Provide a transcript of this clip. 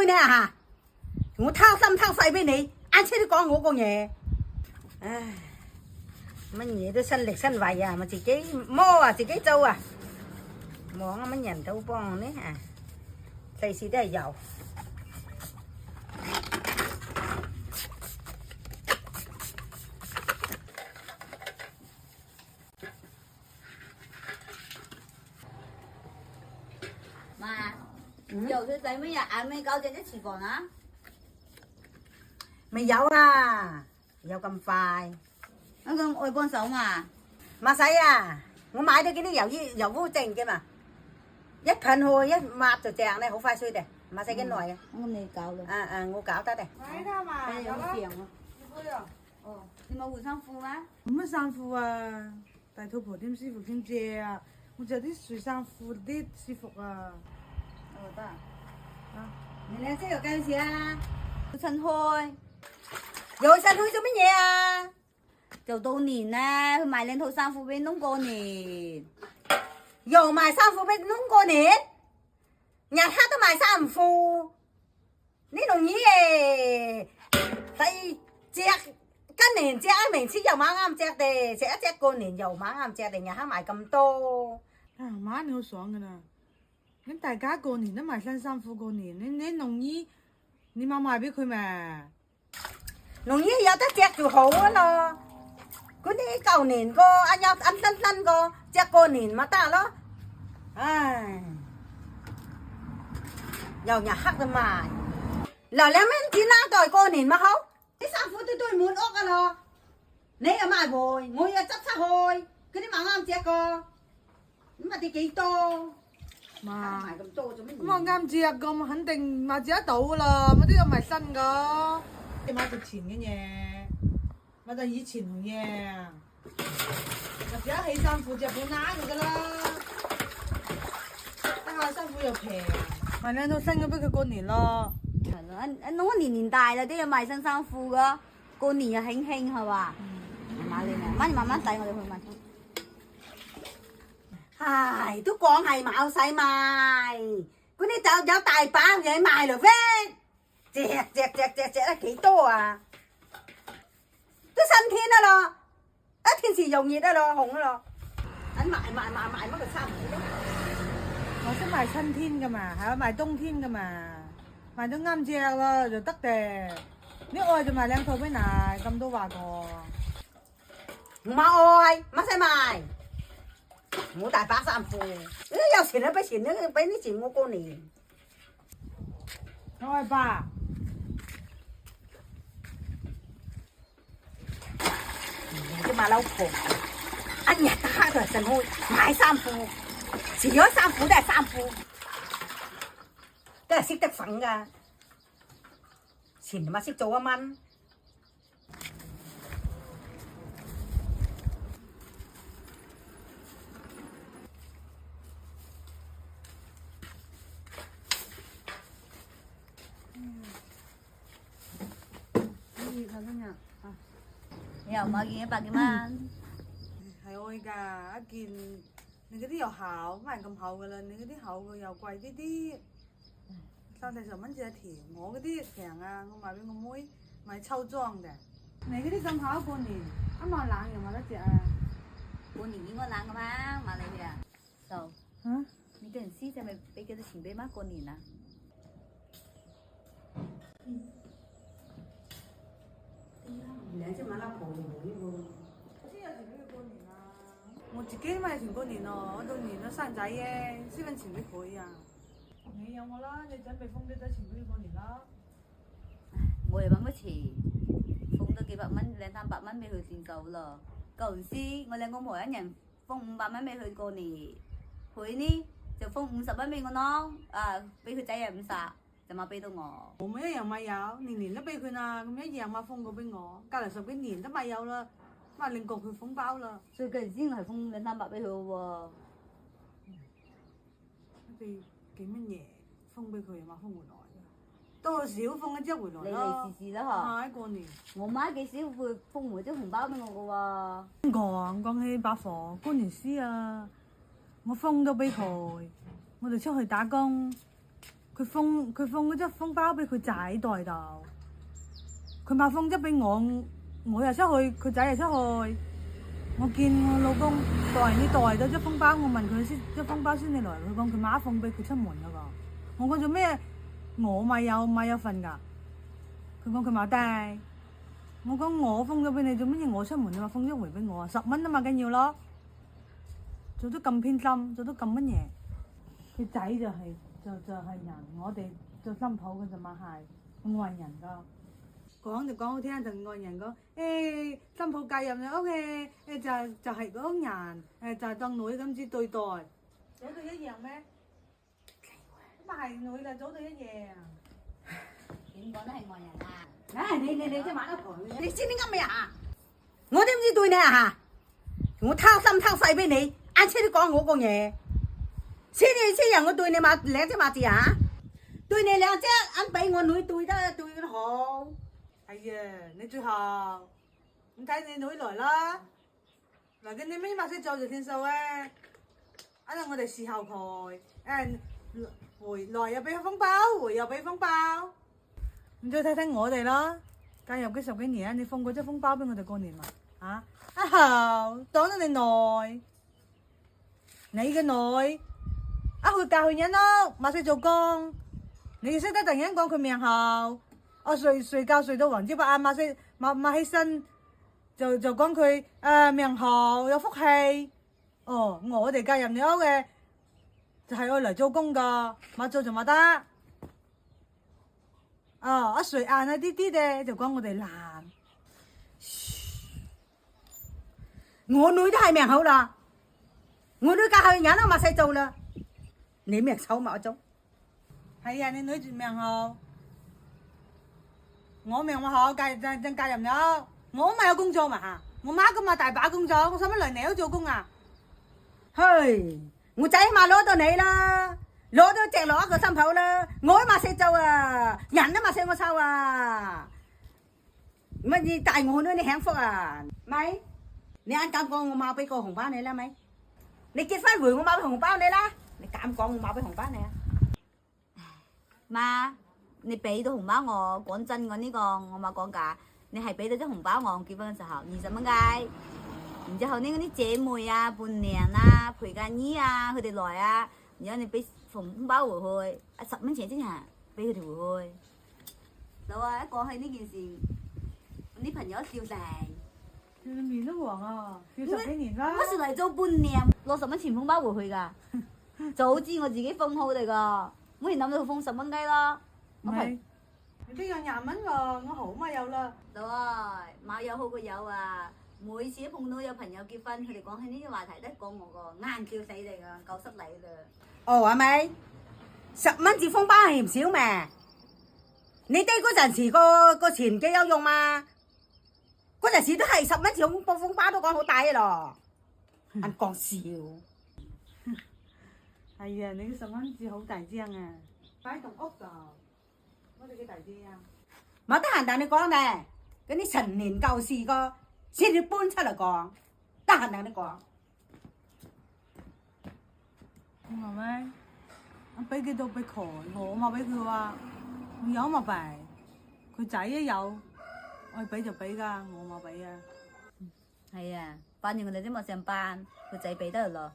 呢嚇！我貪心貪肺俾你，啱先都講我個嘢。唉，乜嘢都身力身為啊，咪自己摸啊，自己做啊，望啊乜人都幫呢啊，世事都係有。媽，有條仔咩日眼尾搞正啲廚房啊？未有啊，有咁快？咁我幫手嘛。唔使啊，我買咗幾啲油污淨嘅嘛，一噴去一抹就正咧，好快脆嘅，唔使幾耐啊。咁你搞咯。我搞得嘅。來他嘛，有啲病啊。不要。哦，你冇換衫褲咩？乜衫褲啊？大肚婆點舒服點借啊？我着啲睡衫褲啲舒服啊。哦得。啊，你兩隻又計時啊？要趁開，又趁去做乜嘢啊？就到年啦，去買兩套衫褲俾窿過年。又賣衫褲俾窿過年，日黑都賣衫褲。呢籠嘢第隻今年隻明知又買啱隻嘅，食一隻過年又買啱隻嘅，日黑賣咁多。啊媽，你好爽噶啦！咁大家過年都買新衫褲過年，你農衣你冇賣俾佢咩？農衣有得着就好啊咯。嗰啲舊年個啱新個着過年咪得咯。唉，又日黑就賣，留2蚊紙啦，袋過年咪好。啲衫褲都堆滿屋啊咯，你又賣回，我又執出去，嗰啲買啱着個，咁啊啲幾多？媽，賣咁多做乜嘢？咁我啱着個，我肯定買住得到噶啦，我都有賣新噶。你買值錢嘅嘢，買就以前嘅嘢，或者起衫褲着本啱噶啦。得下衫褲又平，買兩套新嘅俾佢過年咯。係咯，我年大啦都要買新衫褲噶，過年又興興係嘛？買你咩？媽你慢慢洗，我哋去買。唉，都講係冇使賣，嗰啲就有大把嘢賣咯，隻得幾多啊？都新天啊咯，一天時容易啊咯，紅啊咯，賣乜個衫褲？我識賣春天噶嘛，係啊，賣冬天噶嘛，賣到啱着啦就得嘅。你愛就賣兩套俾你，咁都話過。唔係愛，乜使賣？我大把衫褲，有錢就俾錢，俾啲錢我過年。愛吧。啲馬騮婆，一日得黑就係陣去買衫褲，除咗衫褲都係衫褲，都係識得粉噶，錢咪識做1蚊。你又買件100幾蚊？係愛㗎，一件你嗰啲又厚，乜人咁厚㗎啦？你嗰啲厚嘅又貴啲啲，30-40蚊隻一條。我嗰啲平啊，我賣俾我妹買秋裝嘅。你嗰啲咁厚過年，一賣冷又賣得隻啊？過年應該冷㗎嘛，買你哋啊？就嚇？你對人師姐咪俾幾多錢俾媽過年啊？兩隻馬騮婆嚟喎。先有錢俾佢過年啊！我自己都咪有錢過年咯，我到年都生仔嘅，先揾錢俾佢啊！你有我啦，你準備封幾多錢俾佢過年啦？我又揾乜錢，封多幾百蚊、200-300蚊俾佢算數咯。舊時我兩公婆一人封500蚊俾佢過年，佢呢就封50蚊俾我咯，俾佢仔又50，就冇俾到我。我咪一樣咪有，年年都俾佢啦，咁一樣咪封過俾我，隔離10幾年都咪有啦，咪令過佢封包啦。最近先係封200-300俾佢喎。俾幾蚊嘢封俾佢，又咪封回來嘅，多少封一隻回來利咯。利是啦嗬。係過年。我媽幾時會封回啲紅包俾我嘅喎？邊個啊？講起把火，過年時啊，我封都俾佢，我哋出去打工，佢封嗰隻封包俾佢仔袋度，佢把封咗俾我，我又出去，佢仔又出去。我見我老公你袋咗隻封包，我問佢先，隻封包先你來，佢講佢媽封俾佢出門嗰個。我講做咩？我咪有份㗎。佢講佢媽帶。我講我封咗俾你，做乜嘢我出門你話封咗回俾我啊？10蚊啊嘛緊要咯。做得咁偏心，做得咁乜嘢？佢仔就係人，我哋做新抱嘅就咪係愛人㗎。講就講好聽，同愛人講，新抱介入你屋企，就係嗰人，就係當女咁之對待，早到一樣咩？咁咪係女啦，早到一樣。點講都係愛人啊！唉，你即買得婆，你知啲噏咩啊？我點知對你啊嚇？我偷心偷肺俾你，啱先都講我個嘢，先人我對你嘛兩隻嘛字啊？對你兩隻，啱俾我女對得好。係啊，你最後咁睇你女來啦，來緊你咩馬先做就天數啊！啱啱我哋伺候佢，回來又俾封包，回又俾封包。咁再睇睇我哋啦，介入嘅10幾年，你封過隻封包俾我哋過年嘛？啊，阿豪當咗你內，你嘅女，佢教佢人咯，馬識做工，你識得突然間講佢命好。我睡覺睡到黃朝白晏，馬起身就講佢命好有福氣。哦，我哋介入你屋嘅就係愛嚟做工噶，馬做就馬得。一睡晏啊啲嘅就講我哋懶。我女都係命好啦，我女嫁去人都馬使做啦，你命醜馬做。係啊，你女住命好。我命我好，介入咗，我咪有工作嘛嚇，我媽咁啊大把工作，我使乜嚟你都做工啊？嘿，我仔嘛攞到你啦，攞到隻攞一個新抱啦，我都嘛識做啊，人都嘛識我收啊，乜你帶我女你享福啊？咪，你啱咁講我媽俾個紅包你啦咪？你結婚回我媽俾紅包你啦，你咁講我媽俾紅包你啊？媽，你俾到紅包我，講真我呢個我媽講價，你係俾到張紅包我結婚嘅時候20蚊雞，然之後呢嗰啲姐妹啊、伴娘啊、陪嫁衣啊，佢哋來啊，然後你俾紅包回去，10蚊錢先係俾佢哋回去。老啊，一講起呢件事，我啲朋友笑成，你面都黃啊，要10幾年啦。我是嚟做伴娘，攞10蚊錢紅包回去㗎，早知我自己封好哋㗎，我而諗到封10蚊雞咯。唔係，你都有20蚊喎，我好嘛有啦。老啊，冇有好過有啊！每次碰到有朋友結婚，佢哋講起呢啲話題都講我個硬叫死你㗎，夠失禮㗎。哦，係咪？10蚊紙封包係唔少咩？你爹嗰陣時個錢幾有用嘛？嗰陣時都係10蚊紙封包都講好大嘅咯，啱講笑。係啊，你啲10蚊紙好大張啊，擺喺棟屋度，我哋幾大張啊？冇得閒同你講咧，嗰啲陳年舊事個先至搬出嚟講，得閒同你講。係咪？我俾幾多俾佢，我嘛俾佢話，我有嘛俾，佢仔一有，我俾就俾㗎，我嘛俾啊。係啊，反正我哋都冇上班，個仔俾得咯。